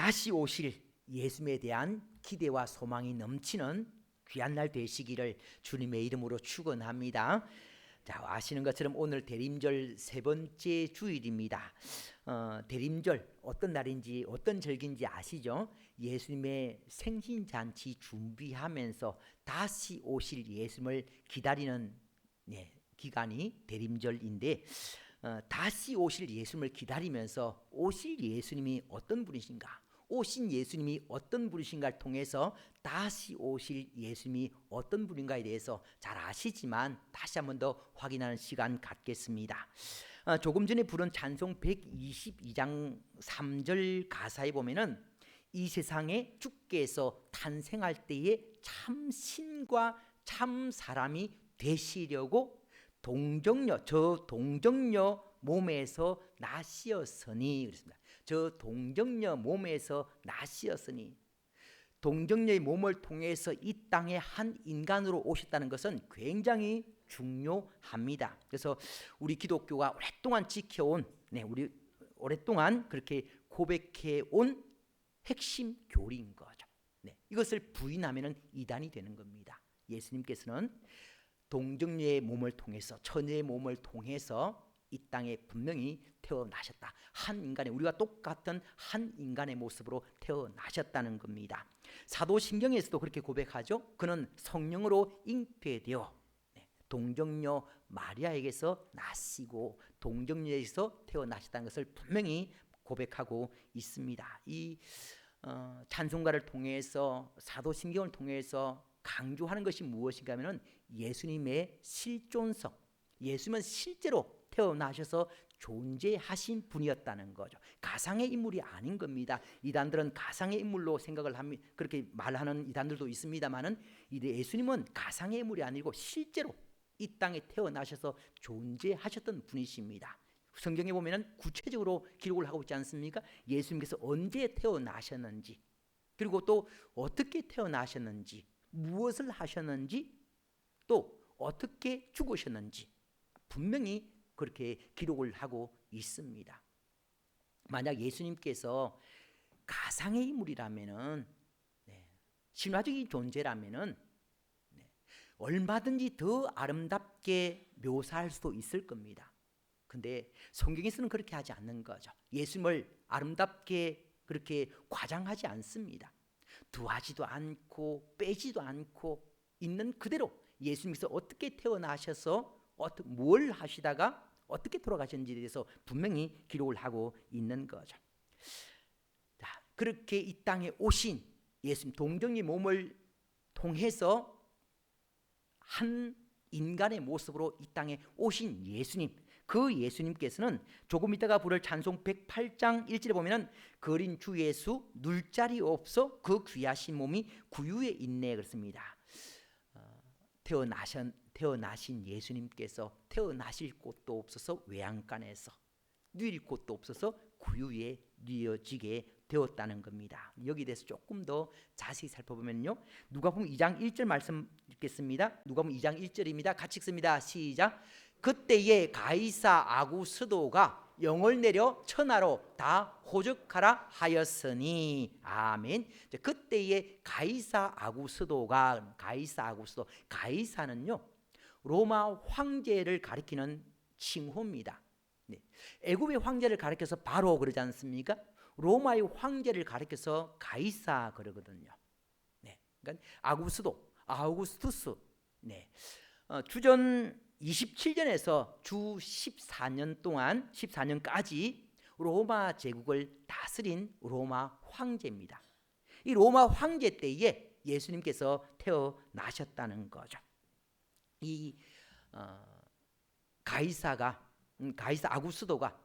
다시 오실 예수님에 대한 기대와 소망이 넘치는 귀한 날 되시기를 주님의 이름으로 축원합니다. 자, 아시는 것처럼 오늘 대림절 세 번째 주일입니다. 대림절 어떤 날인지 어떤 절기인지 아시죠? 예수님의 생신잔치 준비하면서 다시 오실 예수님을 기다리는 기간이 대림절인데, 다시 오실 예수님을 기다리면서 오실 예수님이 어떤 분이신가, 오신 예수님이 어떤 분이신가를 통해서 다시 오실 예수님이 어떤 분인가에 대해서 잘 아시지만 다시 한 번 더 확인하는 시간 갖겠습니다. 조금 전에 부른 찬송 122장 3절 가사에 보면은 이 세상에 주께서 탄생할 때에 참 신과 참 사람이 되시려고 저 동정녀 몸에서 나시었으니 그렇습니다. 저 동정녀 몸에서 나시었으니, 동정녀의 몸을 통해서 이 땅에 한 인간으로 오셨다는 것은 굉장히 중요합니다. 그래서 우리 기독교가 오랫동안 지켜온, 우리 오랫동안 그렇게 고백해온 핵심 교리인 거죠. 이것을 부인하면 이단이 되는 겁니다. 예수님께서는 동정녀의 몸을 통해서, 처녀의 몸을 통해서 이 땅에 분명히 태어나셨다. 한 인간의, 우리가 똑같은 한 인간의 모습으로 태어나셨다는 겁니다. 사도신경에서도 그렇게 고백하죠. 그는 성령으로 잉태되어 동정녀 마리아에게서 나시고 동정녀에게서 태어나셨다는 것을 분명히 고백하고 있습니다. 이 찬송가를 통해서, 사도신경을 통해서 강조하는 것이 무엇인가 하면 예수님의 실존성, 예수님은 실제로 태어나셔서 존재하신 분이었다는 거죠. 가상의 인물이 아닌 겁니다. 이단들은 가상의 인물로 생각을 합니다. 그렇게 말하는 이단들도 있습니다만은 예수님은 가상의 인물이 아니고 실제로 이 땅에 태어나셔서 존재하셨던 분이십니다. 성경에 보면은 구체적으로 기록을 하고 있지 않습니까? 예수님께서 언제 태어나셨는지, 그리고 또 어떻게 태어나셨는지, 무엇을 하셨는지, 또 어떻게 죽으셨는지 분명히 그렇게 기록을 하고 있습니다. 만약 예수님께서 가상의 인물이라면은, 신화적인 존재라면은 얼마든지 더 아름답게 묘사할 수도 있을 겁니다. 근데 성경에서는 그렇게 하지 않는 거죠. 예수님을 아름답게 그렇게 과장하지 않습니다. 더하지도 않고 빼지도 않고 있는 그대로 예수님께서 어떻게 태어나셔서 뭘 하시다가 어떻게 돌아가셨는지에 대해서 분명히 기록을 하고 있는 거죠. 자, 그렇게 이 땅에 오신 예수님, 동정의 몸을 통해서 한 인간의 모습으로 이 땅에 오신 예수님, 그 예수님께서는 조금 이따가 부를 찬송 108장 1절에 보면은 거린 주 예수 눌 자리 없어 그 귀하신 몸이 구유에 있네 그렇습니다. 태어나신 예수님께서 태어나실 곳도 없어서 외양간에서, 누일 곳도 없어서 구유에 누워지게 되었다는 겁니다. 여기에 대해서 조금 더 자세히 살펴보면요, 누가복음 2장 1절 말씀 읽겠습니다. 누가복음 2장 1절입니다. 같이 읽습니다. 시작. 그때에 가이사 아구스도가 영을 내려 천하로 다 호적하라 하였으니. 아멘. 그때에 가이사 아구스도가, 가이사는요 로마 황제를 가리키는 칭호입니다. 애굽의 황제를 가리켜서 바로 그러지 않습니까? 로마의 황제를 가리켜서 가이사 그러거든요. 그러니까 아우구스투스. 주전 27년에서 주 14년 동안, 14년까지 로마 제국을 다스린 로마 황제입니다. 이 로마 황제 때에 예수님께서 태어나셨다는 거죠. 이 가이사 아구스도가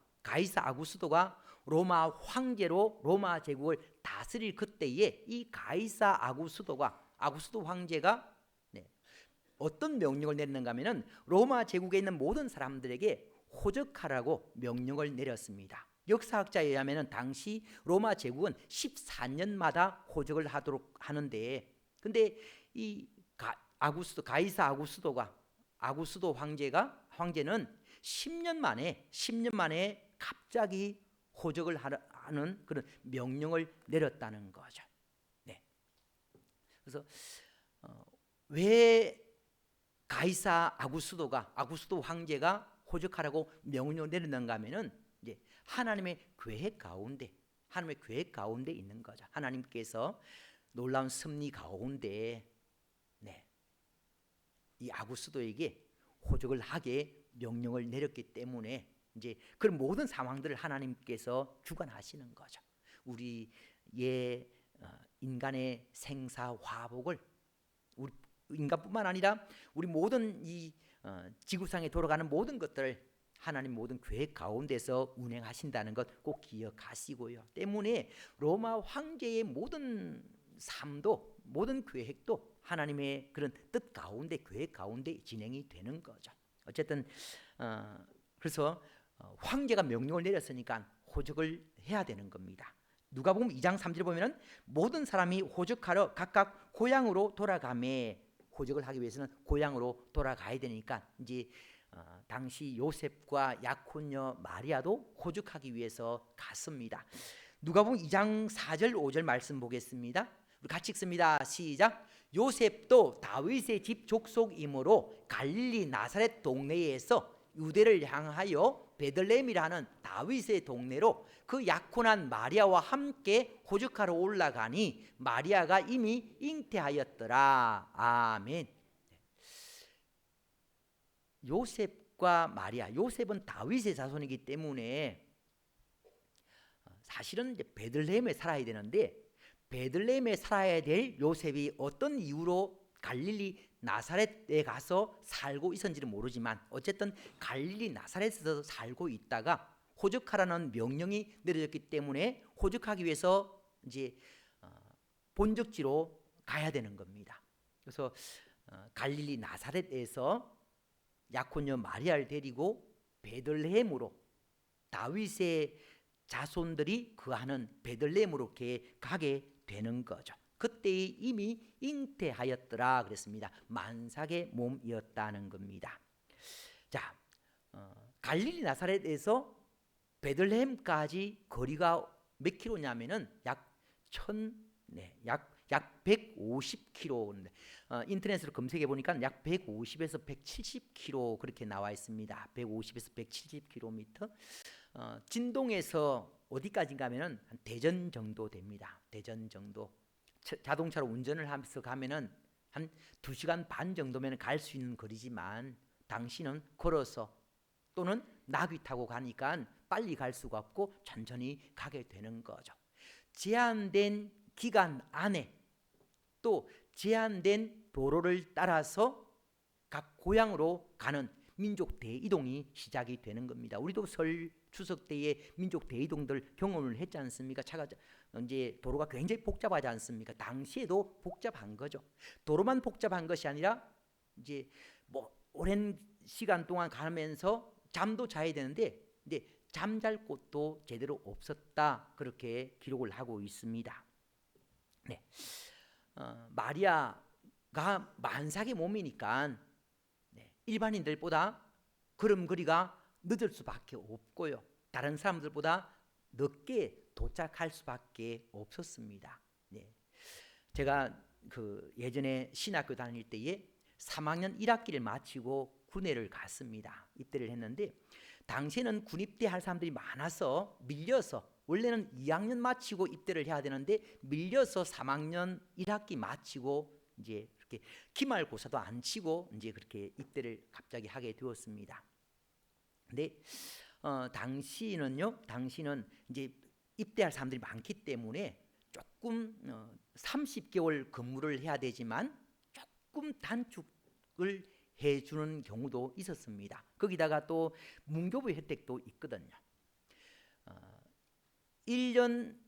로마 황제로 로마 제국을 다스릴 그때에 이 가이사 아구스도 황제가 어떤 명령을 내렸는가 하면은 로마 제국에 있는 모든 사람들에게 호적하라고 명령을 내렸습니다. 역사학자에 의하면은 당시 로마 제국은 14년마다 호적을 하도록 하는데, 근데 이 가이사 아구스도 황제는 10년 만에 갑자기 호적을 하는 그런 명령을 내렸다는 거죠. 네. 그래서 왜 가이사 아구스도 황제가 호적하라고 명령을 내렸는가 하면은 이제 하나님의 계획 가운데 있는 거죠. 하나님께서 놀라운 섭리 가운데 이 아구스도에게 호적을 하게 명령을 내렸기 때문에 이제 그런 모든 상황들을 하나님께서 주관하시는 거죠. 우리의 인간의 생사 화복을 우리 인간뿐만 아니라 우리 모든 이 지구상에 돌아가는 모든 것들을 하나님 모든 계획 가운데서 운행하신다는 것 꼭 기억하시고요. 때문에 로마 황제의 모든 삶도 모든 계획도 하나님의 그런 뜻 가운데 계획 가운데 진행이 되는 거죠. 어쨌든 그래서 황제가 명령을 내렸으니까 호적을 해야 되는 겁니다. 누가복음 2장 3절 보면은 모든 사람이 호적하러 각각 고향으로 돌아가매 호적을 하기 위해서는 고향으로 돌아가야 되니까 이제 당시 요셉과 약혼녀 마리아도 호적하기 위해서 갔습니다. 누가복음 2장 4절 5절 말씀 보겠습니다. 우리 같이 읽습니다. 시작. 요셉도 다윗의 집 족속이므로 갈릴리 나사렛 동네에서 유대를 향하여 베들레헴이라는 다윗의 동네로 그 약혼한 마리아와 함께 호적하러 올라가니 마리아가 이미 잉태하였더라. 아멘. 요셉과 마리아, 요셉은 다윗의 자손이기 때문에 사실은 이제 베들레헴에 살아야 되는데 베들레헴에 살아야 될 요셉이 어떤 이유로 갈릴리 나사렛에 가서 살고 있었는지는 모르지만 어쨌든 갈릴리 나사렛에서 살고 있다가 호적하라는 명령이 내려졌기 때문에 호적하기 위해서 이제 본적지로 가야 되는 겁니다. 그래서 갈릴리 나사렛에서 약혼녀 마리아를 데리고 베들레헴으로 다윗의 자손들이 거하는 베들레헴으로 가게 되는 거죠. 그때 이미 잉태하였더라 그랬습니다. 만삭의 몸이었다는 겁니다. 자, 갈릴리 나사렛에서 베들레헴까지 거리가 몇 킬로냐면은 약 150km. 인터넷으로 검색해 보니까 약 150에서 170km 그렇게 나와 있습니다. 150에서 170km. 진동에서 어디까지인가 하면은 한 대전 정도 됩니다. 대전 정도. 자동차로 운전을 하면서 가면은 한 2시간 반 정도면 갈 수 있는 거리지만 당시는 걸어서 또는 나귀 타고 가니까 빨리 갈 수가 없고 천천히 가게 되는 거죠. 제한된 기간 안에 또 제한된 도로를 따라서 각 고향으로 가는 민족 대이동이 시작이 되는 겁니다. 우리도 설 추석 때에 민족 대이동들 경험을 했지 않습니까? 차가 이제 도로가 굉장히 복잡하지 않습니까? 당시에도 복잡한 거죠. 도로만 복잡한 것이 아니라 이제 뭐 오랜 시간 동안 가면서 잠도 자야 되는데 이제 잠잘 곳도 제대로 없었다 그렇게 기록을 하고 있습니다. 네, 마리아가 만삭의 몸이니까 일반인들보다 걸음걸이가 늦을 수밖에 없고요. 다른 사람들보다 늦게 도착할 수밖에 없었습니다. 네. 제가 예전에 신학교 다닐 때에 3학년 1학기를 마치고 군회를 갔습니다. 입대를 했는데 당시에는 군입대할 사람들이 많아서 밀려서 원래는 2학년 마치고 입대를 해야 되는데 밀려서 3학년 1학기 마치고 이제 이렇게 기말고사도 안 치고 이제 그렇게 입대를 갑자기 하게 되었습니다. 근데 당시는 이제 입대할 사람들이 많기 때문에 조금 30개월 근무를 해야 되지만 조금 단축을 해주는 경우도 있었습니다. 거기다가 또 문교부 혜택도 있거든요. 1년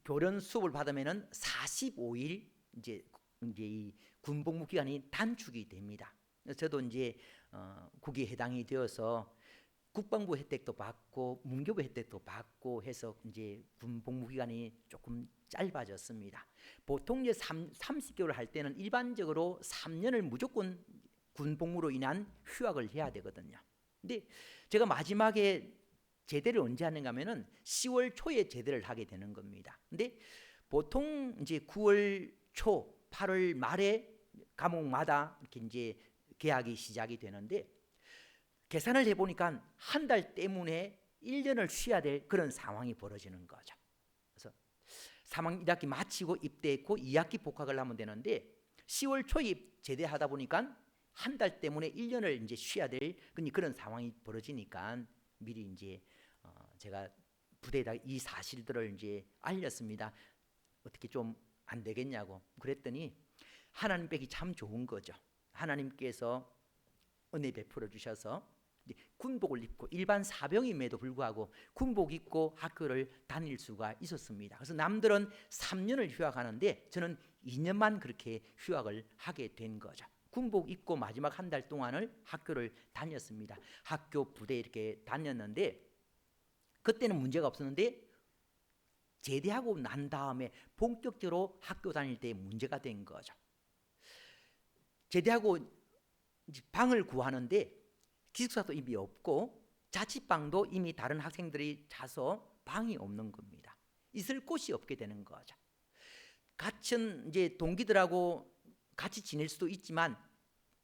교련 수업을 받으면은 45일 이제 이 군복무 기간이 단축이 됩니다. 저도 이제 국에 해당이 되어서 국방부 혜택도 받고 문교부 혜택도 받고 해서 이제 군복무 기간이 조금 짧아졌습니다. 보통 이제 30개월 할 때는 일반적으로 3년을 무조건 군복무로 인한 휴학을 해야 되거든요. 근데 제가 마지막에 제대를 언제 하는가 하면은 10월 초에 제대를 하게 되는 겁니다. 근데 보통 이제 9월 초, 8월 말에 과목마다 이렇게 이제 개학이 시작이 되는데, 계산을 해보니까 한 달 때문에 1년을 쉬어야 될 그런 상황이 벌어지는 거죠. 그래서 3학년 1학기 마치고 입대했고 2학기 복학을 하면 되는데 10월 초에 제대하다 보니까 한 달 때문에 1년을 이제 쉬어야 될 그런 상황이 벌어지니까 미리 이제 제가 부대에다 이 사실들을 이제 알렸습니다. 어떻게 좀 안 되겠냐고. 그랬더니 하나님 뵙기 참 좋은 거죠. 하나님께서 은혜 베풀어 주셔서 군복을 입고 일반 사병임에도 불구하고 군복 입고 학교를 다닐 수가 있었습니다. 그래서 남들은 3년을 휴학하는데 저는 2년만 그렇게 휴학을 하게 된 거죠. 군복 입고 마지막 한 달 동안을 학교를 다녔습니다. 학교 부대 이렇게 다녔는데 그때는 문제가 없었는데 제대하고 난 다음에 본격적으로 학교 다닐 때 문제가 된 거죠. 제대하고 이제 방을 구하는데 기숙사도 이미 없고 자취방도 이미 다른 학생들이 자서 방이 없는 겁니다. 있을 곳이 없게 되는 거죠. 같은 이제 동기들하고 같이 지낼 수도 있지만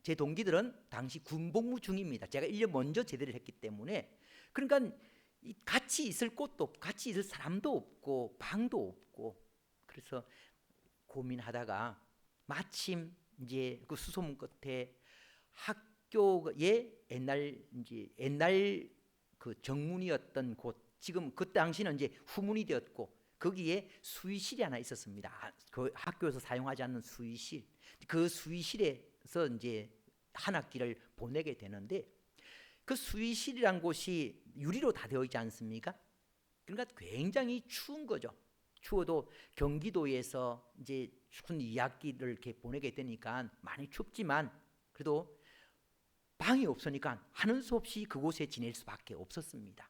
제 동기들은 당시 군복무 중입니다. 제가 1년 먼저 제대를 했기 때문에. 그러니까 같이 있을 곳도 없고 같이 있을 사람도 없고 방도 없고, 그래서 고민하다가 마침 이제 그 수소문 끝에 학교에 옛날 그 정문이었던 곳, 지금 그 당시는 이제 후문이 되었고 거기에 수의실이 하나 있었습니다. 그 학교에서 사용하지 않는 수의실, 그 수의실에서 이제 한 학기를 보내게 되는데 그 수의실이란 곳이 유리로 다 되어 있지 않습니까? 그러니까 굉장히 추운 거죠. 추워도 경기도에서 이제 추운 2학기를 이렇게 보내게 되니까 많이 춥지만 그래도 방이 없으니까 하는 수 없이 그곳에 지낼 수밖에 없었습니다.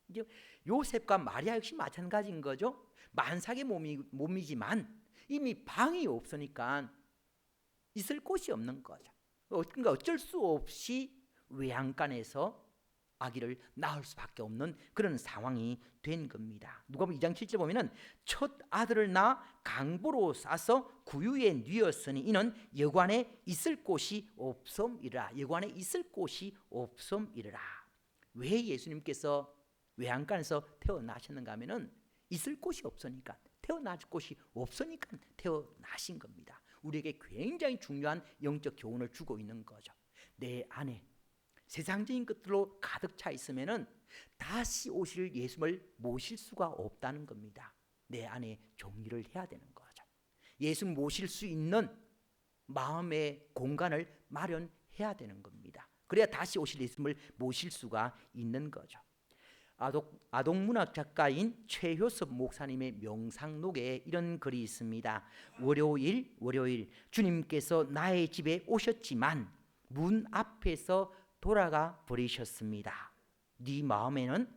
이제 요셉과 마리아 역시 마찬가지인 거죠. 만삭의 몸이지만 이미 방이 없으니까 있을 곳이 없는 거죠. 그러니까 어쩔 수 없이 외양간에서 아기를 낳을 수밖에 없는 그런 상황이 된 겁니다. 누가복음 2장 7절 보면은 첫 아들을 낳아 강보로 싸서 구유에 뉘었으니 이는 여관에 있을 곳이 없음이라. 여관에 있을 곳이 없음이라. 왜 예수님께서 외양간에서 태어나셨는가 하면은 있을 곳이 없으니까, 태어날 곳이 없으니까 태어나신 겁니다. 우리에게 굉장히 중요한 영적 교훈을 주고 있는 거죠. 내 안에 세상적인 것들로 가득 차 있으면은 다시 오실 예수님을 모실 수가 없다는 겁니다. 내 안에 정리를 해야 되는 거죠. 예수 모실 수 있는 마음의 공간을 마련해야 되는 겁니다. 그래야 다시 오실 예수님을 모실 수가 있는 거죠. 아동문학 작가인 최효섭 목사님의 명상록에 이런 글이 있습니다. 월요일 주님께서 나의 집에 오셨지만 문 앞에서 돌아가 버리셨습니다. 네 마음에는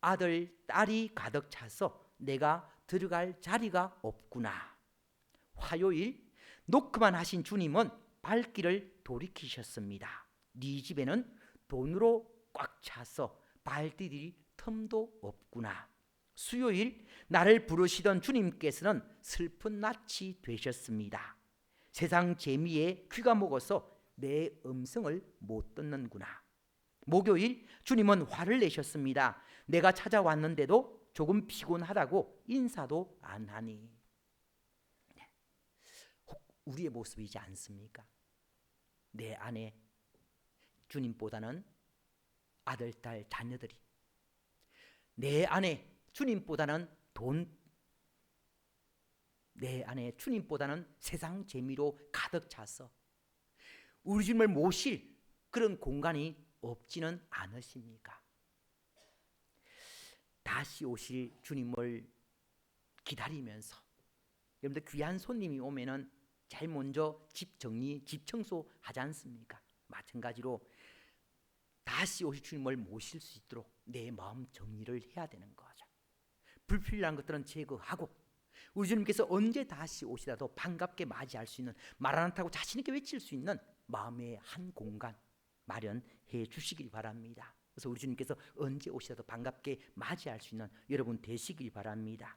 아들, 딸이 가득 차서 내가 들어갈 자리가 없구나. 화요일 노크만 하신 주님은 발길을 돌이키셨습니다. 네 집에는 돈으로 꽉 차서 발디딜 틈도 없구나. 수요일 나를 부르시던 주님께서는 슬픈 낯이 되셨습니다. 세상 재미에 귀가 먹어서 내 음성을 못 듣는구나. 목요일 주님은 화를 내셨습니다. 내가 찾아왔는데도 조금 피곤하다고 인사도 안 하니. 우리의 모습이지 않습니까? 내 안에 주님보다는 아들, 딸, 자녀들이, 내 안에 주님보다는 돈, 내 안에 주님보다는 세상 재미로 가득 차서 우리 주님을 모실 그런 공간이 없지는 않으십니까? 다시 오실 주님을 기다리면서, 여러분들 귀한 손님이 오면은 제일 먼저 집 정리, 집 청소 하지 않습니까? 마찬가지로 다시 오실 주님을 모실 수 있도록 내 마음 정리를 해야 되는 거죠. 불필요한 것들은 제거하고 우리 주님께서 언제 다시 오시라도 반갑게 맞이할 수 있는, 마라나타고 자신 있게 외칠 수 있는 마음의 한 공간 마련해 주시길 바랍니다. 그래서 우리 주님께서 언제 오시라도 반갑게 맞이할 수 있는 여러분 되시길 바랍니다.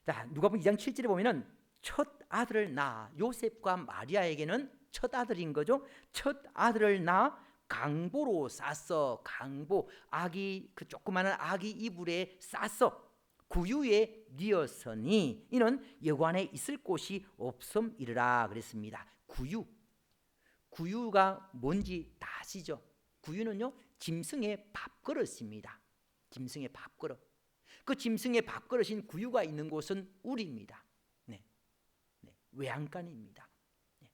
자, 누가복음 2장 7절에 보면은 첫 아들을 낳아, 요셉과 마리아에게는 첫 아들인 거죠. 첫 아들을 낳아 강보로 쌌어. 강보, 아기, 그 조그마한 아기 이불에 쌌어. 구유에 뉘었으니 이는 여관에 있을 곳이 없음이르라 그랬습니다. 구유, 구유가 뭔지 다 아시죠? 구유는요, 짐승의 밥그릇입니다. 짐승의 밥그릇. 그 짐승의 밥그릇인 구유가 있는 곳은 우리입니다. 네, 네, 외양간입니다. 네.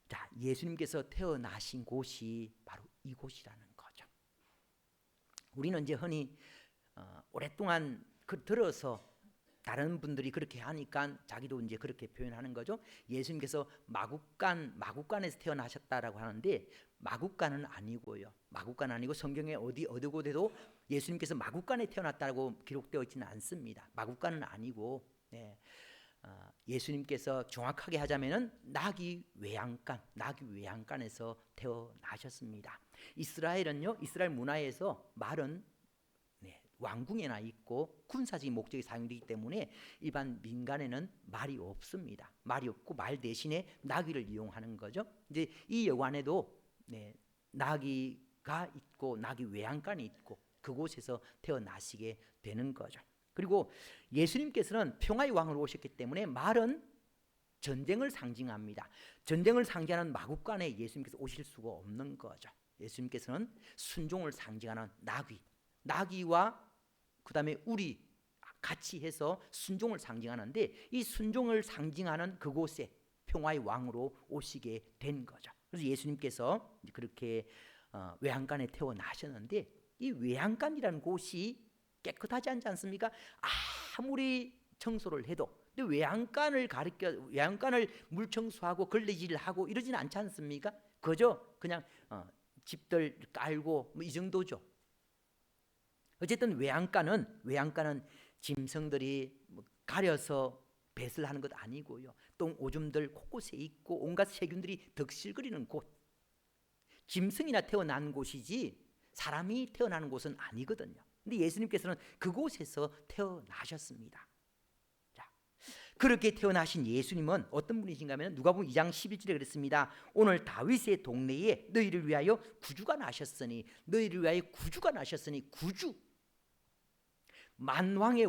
자, 예수님께서 태어나신 곳이 바로 이곳이라는 거죠. 우리는 이제 흔히 오랫동안 들어서 다른 분들이 그렇게 하니까 자기도 이제 그렇게 표현하는 거죠. 예수님께서 마국간에서 태어나셨다라고 하는데 마국간은 아니고요. 마국간 아니고 성경에 어디 곳에도 예수님께서 마국간에 태어났다고 기록되어 있지는 않습니다. 마국간은 아니고, 네. 예수님께서 정확하게 하자면은 나귀 외양간에서 태어나셨습니다. 이스라엘은요, 이스라엘 문화에서 말은 왕궁에나 있고 군사적인 목적이 사용되기 때문에 일반 민간에는 말이 없습니다. 말이 없고 말 대신에 나귀를 이용하는 거죠. 이제 이 여관에도 나귀가 있고 나귀 외양간이 있고 그곳에서 태어나시게 되는 거죠. 그리고 예수님께서는 평화의 왕으로 오셨기 때문에 말은 전쟁을 상징합니다. 전쟁을 상징하는 마국간에 예수님께서 오실 수가 없는 거죠. 예수님께서는 순종을 상징하는 나귀와 그 다음에 우리 같이 해서 순종을 상징하는데 이 순종을 상징하는 그곳에 평화의 왕으로 오시게 된 거죠. 그래서 예수님께서 그렇게 외양간에 태어나셨는데 이 외양간이라는 곳이 깨끗하지 않지 않습니까? 아무리 청소를 해도 근데 외양간을 물 청소하고 걸레질을 하고 이러지는 않지 않습니까? 그저 그냥 집들 깔고 뭐 이 정도죠. 어쨌든 외양간은 짐승들이 가려서 배설 하는 것 아니고요. 똥 오줌들 곳곳에 있고 온갖 세균들이 덕실거리는 곳. 짐승이나 태어난 곳이지 사람이 태어나는 곳은 아니거든요. 근데 예수님께서는 그곳에서 태어나셨습니다. 자, 그렇게 태어나신 예수님은 어떤 분이신가 하면 누가복음 2장 11절에 그랬습니다. 오늘 다윗의 동네에 너희를 위하여 구주가 나셨으니 구주 만왕의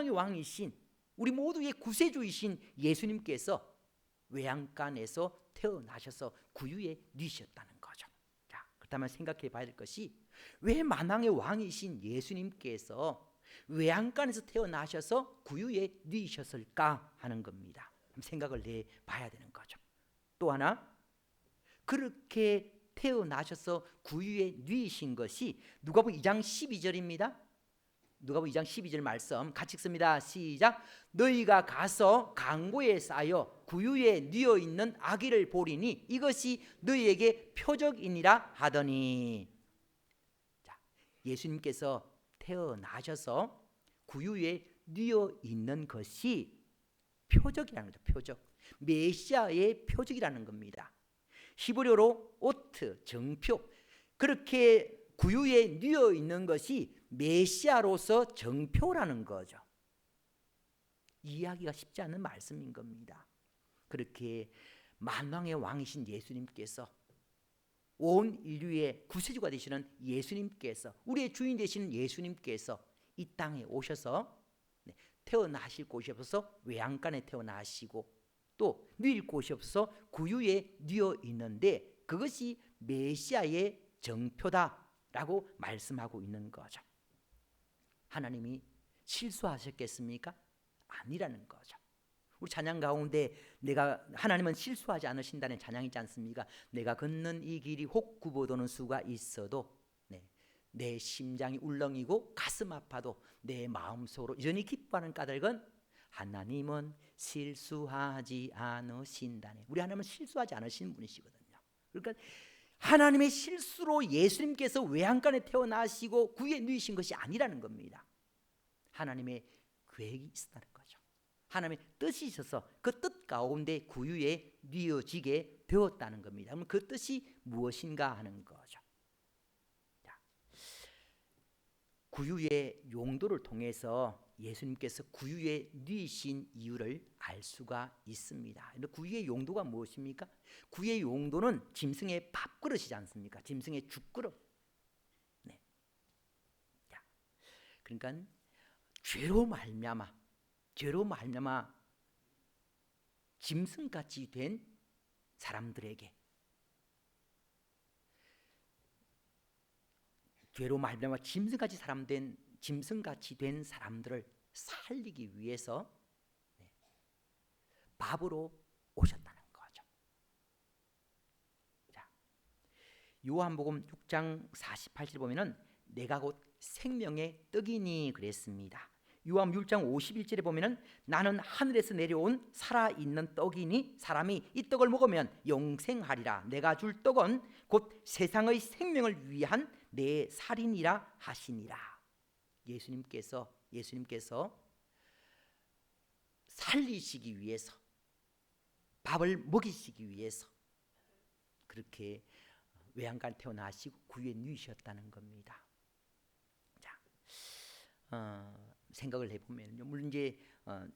왕이신 우리 모두의 구세주이신 예수님께서 외양간에서 태어나셔서 구유에 뉘셨다는 거죠. 자, 그렇다면 생각해 봐야 될 것이 왜 만왕의 왕이신 예수님께서 외양간에서 태어나셔서 구유에 뉘셨을까 하는 겁니다. 생각을 해 봐야 되는 거죠. 또 하나, 그렇게 태어나셔서 구유에 뉘신 것이 누가복음 2장 12절입니다. 누가복음 2장 12절 말씀 같이 읽습니다. 시작. 너희가 가서 강보에 쌓여 구유에 뉘어 있는 아기를 보리니 이것이 너희에게 표적이니라 하더니. 자, 예수님께서 태어나셔서 구유에 뉘어 있는 것이 표적이라는 거죠. 표적. 메시아의 표적이라는 겁니다. 히브리어로 오트, 정표. 그렇게 구유에 뉘어 있는 것이 메시아로서 정표라는 거죠. 이해하기가 쉽지 않은 말씀인 겁니다. 그렇게 만왕의 왕이신 예수님께서 온 인류의 구세주가 되시는 예수님께서 우리의 주인 되시는 예수님께서 이 땅에 오셔서 태어나실 곳이 없어서 외양간에 태어나시고 또 누일 곳이 없어서 구유에 뉘어 있는데 그것이 메시아의 정표다라고 말씀하고 있는 거죠. 하나님이 실수하셨겠습니까? 아니라는 거죠. 우리 찬양 가운데 하나님은 실수하지 않으신다는 찬양이지 않습니까? 내가 걷는 이 길이 혹 굽어도는 수가 있어도 내 심장이 울렁이고 가슴 아파도 내 마음속으로 여전히 기뻐하는 까닭은 하나님은 실수하지 않으신다네. 우리 하나님은 실수하지 않으신 분이시거든요. 그러니까 하나님의 실수로 예수님께서 외양간에 태어나시고 구유에 누이신 것이 아니라는 겁니다. 하나님의 계획이 있었다는 거죠. 하나님의 뜻이 있어서 그 뜻 가운데 구유에 누여지게 되었다는 겁니다. 그럼 그 뜻이 무엇인가 하는 거죠. 구유의 용도를 통해서 예수님께서 구유에 누이신 이유를 알 수가 있습니다. 근데 구유의 용도가 무엇입니까? 구유의 용도는 짐승의 밥그릇이지 않습니까? 짐승의 죽그릇. 네. 자, 그러니까 죄로 말미암아 짐승같이 된 사람들에게, 죄로 말미암아 짐승같이 된 사람들을 살리기 위해서 밥으로 오셨다는 거죠. 자, 요한복음 6장 48절 보면은 내가 곧 생명의 떡이니 그랬습니다. 요한복음 6장 51절에 보면은 나는 하늘에서 내려온 살아있는 떡이니 사람이 이 떡을 먹으면 영생하리라. 내가 줄 떡은 곧 세상의 생명을 위한 내 살이니라 하시니라. 예수님께서 살리시기 위해서, 밥을 먹이시기 위해서 그렇게 외양간 태어나시고 구유에 누이셨다는 겁니다. 자, 생각을 해보면요, 물론 이제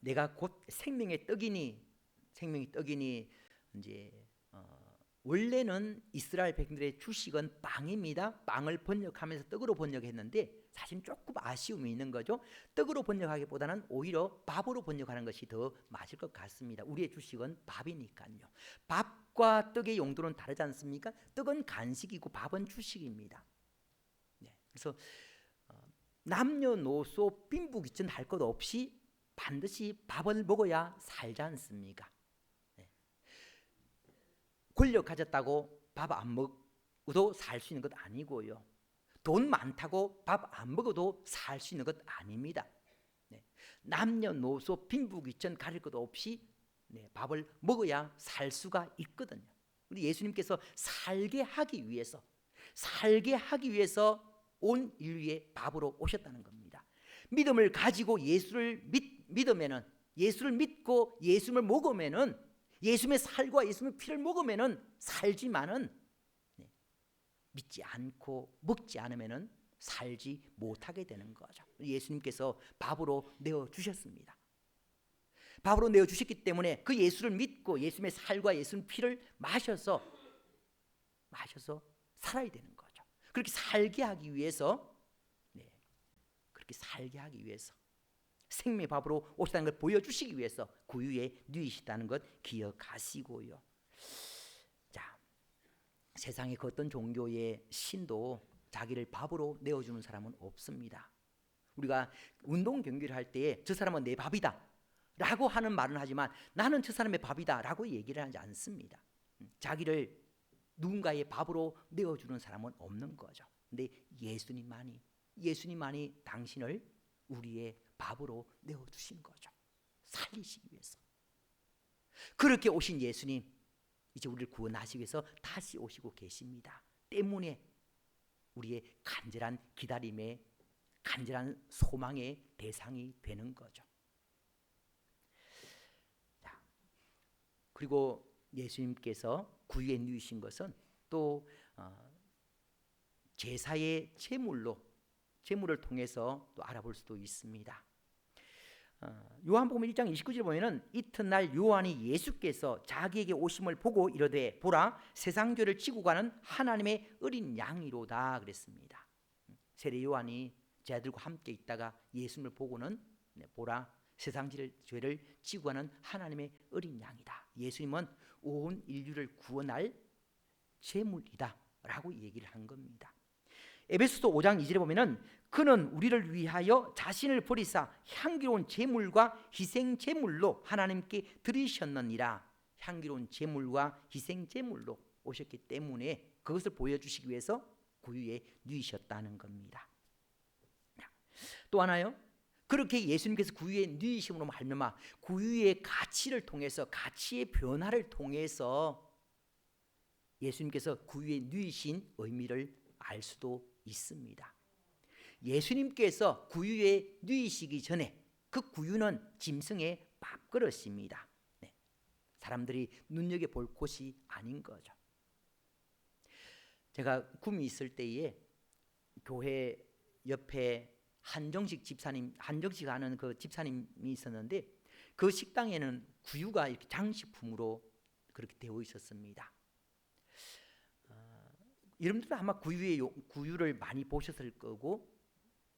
내가 곧 생명의 떡이니 이제 원래는 이스라엘 백성들의 주식은 빵입니다. 빵을 번역하면서 떡으로 번역했는데 사실 조금 아쉬움이 있는 거죠. 떡으로 번역하기보다는 오히려 밥으로 번역하는 것이 더 맞을 것 같습니다. 우리의 주식은 밥이니까요. 밥과 떡의 용도는 다르지 않습니까? 떡은 간식이고 밥은 주식입니다. 네, 그래서 남녀노소 빈부귀천 할 것 없이 반드시 밥을 먹어야 살지 않습니까? 네. 권력 가졌다고 밥 안 먹어도 살 수 있는 것 아니고요. 돈 많다고 밥 안 먹어도 살 수 있는 것 아닙니다. 네. 남녀노소 빈부귀천 가릴 것 없이 밥을 먹어야 살 수가 있거든요. 우리 예수님께서 살게 하기 위해서 온 인류의 밥으로 오셨다는 겁니다. 믿음을 가지고 예수를 믿고 예수를 먹으면은, 예수님의 살과 예수님의 피를 먹으면은 살지만은 믿지 않고 먹지 않으면은 살지 못하게 되는 거죠. 예수님께서 밥으로 내어 주셨습니다. 밥으로 내어 주셨기 때문에 그 예수를 믿고 예수님의 살과 예수님의 피를 마셔서 살아야 되는 거죠. 그렇게 살게 하기 위해서 생명의 밥으로 오셨다는 걸 보여주시기 위해서 구유에 누이시다는 것 기억하시고요. 자, 세상의 그 어떤 종교의 신도 자기를 밥으로 내어주는 사람은 없습니다. 우리가 운동 경기를 할 때 저 사람은 내 밥이다 라고 하는 말은 하지만 나는 저 사람의 밥이다 라고 얘기를 하지 않습니다. 자기를 누군가의 밥으로 내어주는 사람은 없는 거죠. 근데 예수님만이 당신을 우리의 밥으로 내어주신 거죠. 살리시기 위해서. 그렇게 오신 예수님, 이제 우리를 구원하시기 위해서 다시 오시고 계십니다. 때문에 우리의 간절한 기다림의, 간절한 소망의 대상이 되는 거죠. 자, 그리고 예수님께서 구유에 누이신 것은 또 제사의 제물을 통해서 또 알아볼 수도 있습니다. 요한복음 1장 29절 보면은 이튿날 요한이 예수께서 자기에게 오심을 보고 이르되 보라 세상 죄를 지고 가는 하나님의 어린 양이로다 그랬습니다. 세례 요한이 제자들과 함께 있다가 예수님을 보고는 보라 세상 죄를 지고 가는 하나님의 어린 양이다. 예수님은 온 인류를 구원할 제물이다 라고 얘기를 한 겁니다. 에베소서 5장 2절에 보면은 그는 우리를 위하여 자신을 버리사 향기로운 제물과 희생 제물로 하나님께 드리셨느니라. 향기로운 제물과 희생 제물로 오셨기 때문에 그것을 보여주시기 위해서 구유에 누이셨다는 겁니다. 또 하나요. 그렇게 예수님께서 구유에 누이심으로 말미암아 구유의 가치를 통해서, 가치의 변화를 통해서 예수님께서 구유에 누이신 의미를 알 수도 있습니다. 예수님께서 구유에 누이시기 전에 그 구유는 짐승의 밥그릇입니다. 사람들이 눈여겨볼 곳이 아닌 거죠. 제가 구미 있을 때에 교회 옆에 한정식 집사님, 한정식 하는 그 집사님이 있었는데 그 식당에는 구유가 이렇게 장식품으로 그렇게 되어 있었습니다. 여러분들은 아마 구유를 많이 보셨을 거고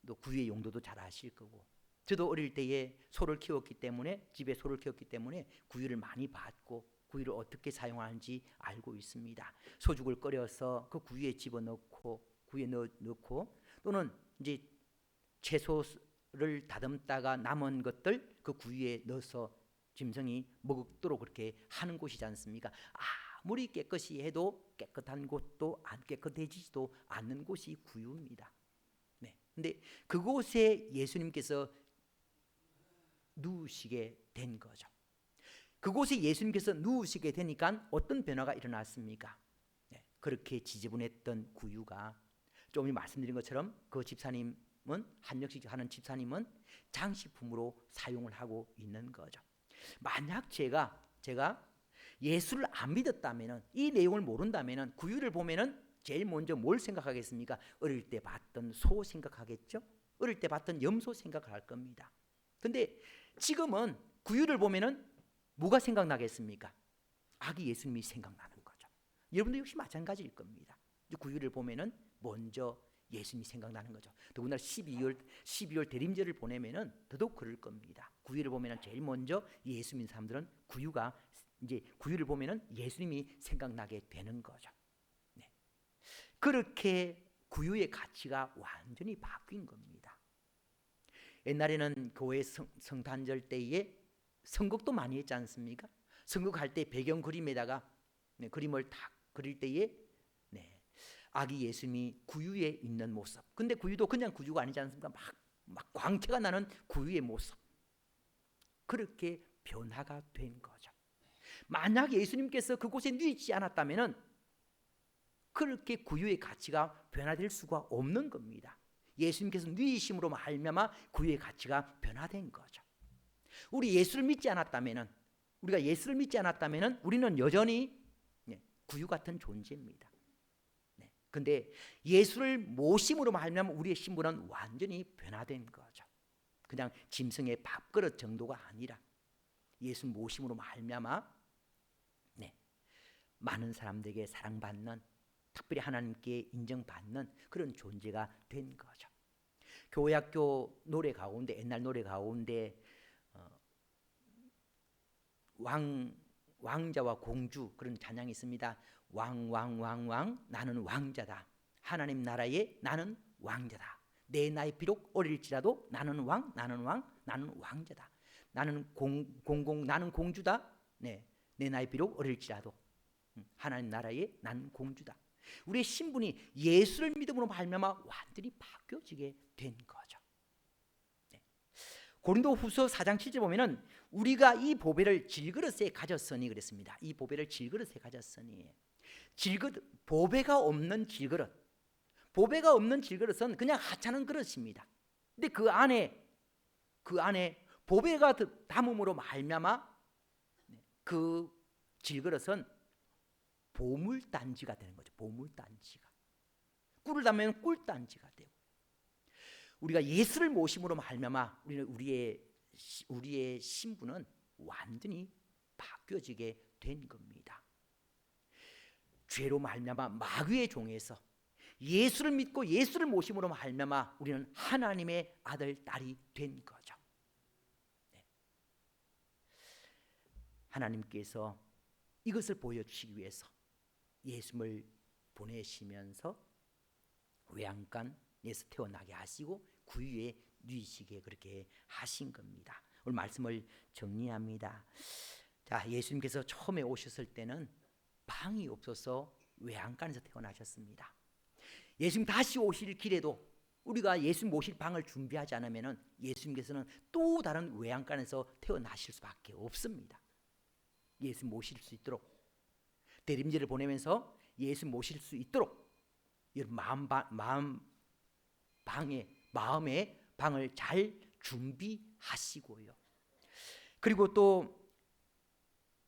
또 구유의 용도도 잘 아실 거고, 저도 어릴 때에 소를 키웠기 때문에, 집에 소를 키웠기 때문에 구유를 많이 봤고 구유를 어떻게 사용하는지 알고 있습니다. 소죽을 끓여서 그 구유에 집어넣고 구유에 넣고 또는 이제 채소를 다듬다가 남은 것들 그 구유에 넣어서 짐승이 먹도록 그렇게 하는 곳이지 않습니까? 아무리 깨끗이 해도 깨끗한 곳도 안 깨끗해지지도 않는 곳이 구유입니다. 네. 근데 그곳에 예수님께서 누우시게 된 거죠. 그곳에 예수님께서 누우시게 되니까 어떤 변화가 일어났습니까? 네. 그렇게 지저분했던 구유가 조금 전에 말씀드린 것처럼 그 집사님은, 한역식 하는 집사님은 장식품으로 사용을 하고 있는 거죠. 만약 제가 예수를 안 믿었다면은, 이 내용을 모른다면은 구유를 보면은 제일 먼저 뭘 생각하겠습니까? 어릴 때 봤던 소 생각하겠죠? 어릴 때 봤던 염소 생각할 겁니다. 근데 지금은 구유를 보면은 뭐가 생각나겠습니까? 아기 예수님이 생각나는 거죠. 여러분도 역시 마찬가지일 겁니다. 구유를 보면은 먼저 예수님이 생각나는 거죠. 더군다나 12월 대림절을 보내면은 더더욱 그럴 겁니다. 구유를 보면은 제일 먼저 예수 믿는 사람들은 구유를 보면은 예수님이 생각나게 되는 거죠. 네. 그렇게 구유의 가치가 완전히 바뀐 겁니다. 옛날에는 교회 성탄절 때에 선곡도 많이 했지 않습니까? 선곡할 때 배경 그림에다가 그림을 딱 그릴 때에 아기 예수님이 구유에 있는 모습. 근데 구유도 그냥 구유가 아니지 않습니까? 막 광채가 나는 구유의 모습. 그렇게 변화가 된 거죠. 만약 예수님께서 그곳에 누이지 않았다면은 그렇게 구유의 가치가 변화될 수가 없는 겁니다. 예수님께서 누이심으로 말미암아 구유의 가치가 변화된 거죠. 우리가 예수를 믿지 않았다면은 우리는 여전히 구유 같은 존재입니다. 근데 예수를 모심으로 말미암아 우리의 신분은 완전히 변화된 거죠. 그냥 짐승의 밥그릇 정도가 아니라 예수 모심으로 말미암아 많은 사람들에게 사랑받는, 특별히 하나님께 인정받는 그런 존재가 된 거죠. 교회학교 노래 가운데, 옛날 노래 가운데 왕자와 공주 그런 찬양이 있습니다. 왕 나는 왕자다. 하나님 나라에 나는 왕자다. 내 나이 비록 어릴지라도 나는 나는 왕자다. 나는 나는 공주다. 내 나이 비록 어릴지라도 하나님 나라에 나는 공주다. 우리의 신분이 예수를 믿음으로 말미암아 완전히 바뀌어지게 된 거죠. 고린도후서 4장 7절 보면은 우리가 이 보배를 질그릇에 가졌으니 그랬습니다. 이 보배를 질그릇에 가졌으니, 보배가 없는 질그릇은 그냥 하찮은 그릇입니다. 근데 그 안에 보배가 담음으로 말미암아 그 질그릇은 보물단지가 되는 거죠. 보물단지가. 꿀을 담으면 꿀단지가 되고, 우리가 예수를 모심으로 말미암아 우리의 신분은 완전히 바뀌어지게 된 겁니다. 죄로 말미암아 마귀의 종에서 예수를 믿고 예수를 모심으로 말미암아 우리는 하나님의 아들, 딸이 된 거죠. 하나님께서 이것을 보여주시기 위해서 예수를 보내시면서 외양간에서 태어나게 하시고 구유에 누이시게 그렇게 하신 겁니다. 오늘 말씀을 정리합니다. 자, 예수님께서 처음에 오셨을 때는 방이 없어서 외양간에서 태어나셨습니다. 예수님 다시 오실 길에도 우리가 예수님 모실 방을 준비하지 않으면 예수님께서는 또 다른 외양간에서 태어나실 수밖에 없습니다. 예수 모실 수 있도록, 대림절을 보내면서 예수 모실 수 있도록 여러분 마음의 방을 잘 준비하시고요. 그리고 또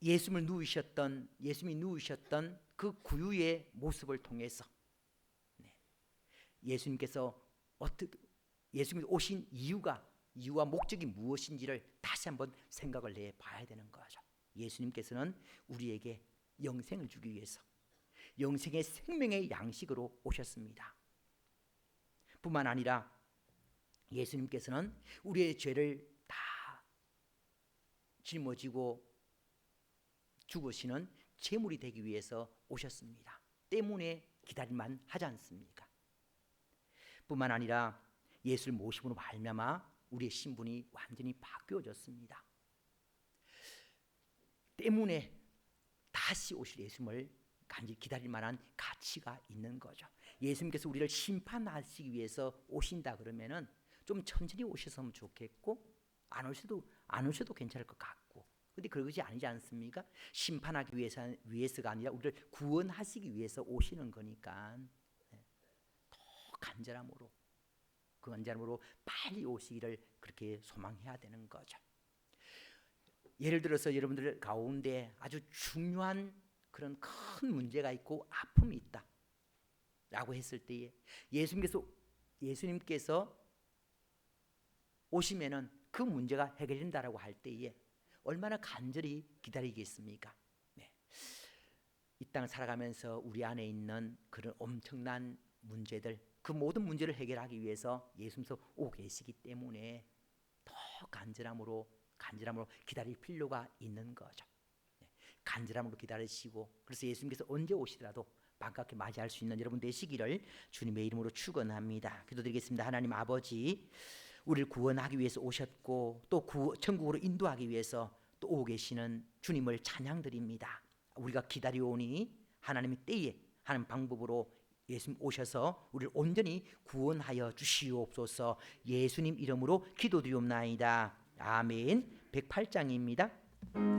예수님이 누우셨던 그 구유의 모습을 통해서 예수님께서 예수님이 오신 이유와 목적이 무엇인지를 다시 한번 생각을 해봐야 되는 거죠. 예수님께서는 우리에게 영생을 주기 위해서 영생의 생명의 양식으로 오셨습니다. 뿐만 아니라 예수님께서는 우리의 죄를 다 짊어지고 죽으시는 제물이 되기 위해서 오셨습니다. 때문에 기다릴만 하지 않습니까? 뿐만 아니라 예수를 모심으로 말미암아 우리의 신분이 완전히 바뀌어졌습니다. 때문에 다시 오실 예수님을 간절히 기다릴 만한 가치가 있는 거죠. 예수님께서 우리를 심판하시기 위해서 오신다 그러면은 좀 천천히 오셨으면 좋겠고 안 오셔도 괜찮을 것 같고, 근데 그것이 아니지 않습니까? 심판하기 위해서가 아니라 우리를 구원하시기 위해서 오시는 거니까 더 간절함으로 빨리 오시기를 그렇게 소망해야 되는 거죠. 예를 들어서 여러분들 가운데 아주 중요한 그런 큰 문제가 있고 아픔이 있다 라고 했을 때에 예수님께서 오시면은 그 문제가 해결된다라고 할 때에 얼마나 간절히 기다리겠습니까? 네. 이 땅을 살아가면서 우리 안에 있는 그런 엄청난 문제들, 그 모든 문제를 해결하기 위해서 예수님께서 오고 계시기 때문에 더 간절함으로 기다릴 필요가 있는 거죠. 네. 간절함으로 기다리시고, 그래서 예수님께서 언제 오시더라도 반갑게 맞이할 수 있는 여러분 되시기를 주님의 이름으로 축원합니다. 기도드리겠습니다. 하나님 아버지, 우리를 구원하기 위해서 오셨고 또 천국으로 인도하기 위해서 또 오고 계시는 주님을 찬양드립니다. 우리가 기다려오니 하나님의 때에 하는 방법으로 예수님 오셔서 우리를 온전히 구원하여 주시옵소서. 예수님 이름으로 기도드리옵나이다. 아멘. 108장입니다.